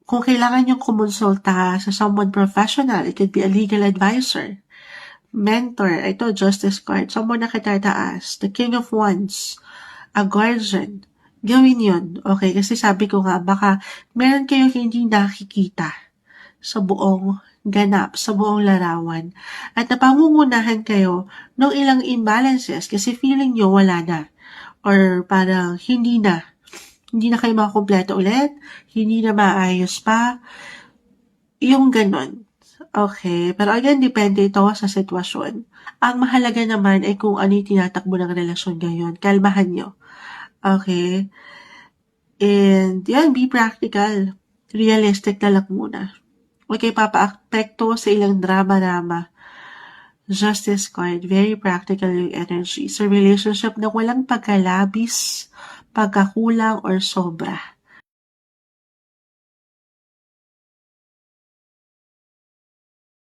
Kung kailangan yung kumonsulta sa someone professional, it could be a legal advisor, mentor, ito, justice card, someone na kitataas, the king of wands, a guardian, gawin yun. Okay, kasi sabi ko nga, baka meron kayong hindi nakikita sa buong ganap, sa buong larawan. At napangungunahan kayo ng ilang imbalances kasi feeling nyo wala na. Or parang hindi na. Hindi na kayo makakompleto ulit. Hindi na maayos pa. Yung ganon. Okay, pero again, depende ito sa sitwasyon. Ang mahalaga naman ay kung ano yung tinatakbo ng relasyon ngayon. Kalmahan nyo. Okay? And yan, be practical. Realistic na lang muna. Okay, papa-apekto sa ilang drama-drama. Justice card, very practical yung energy. Sa relationship na walang pagkalabis, pagkakulang, or sobra.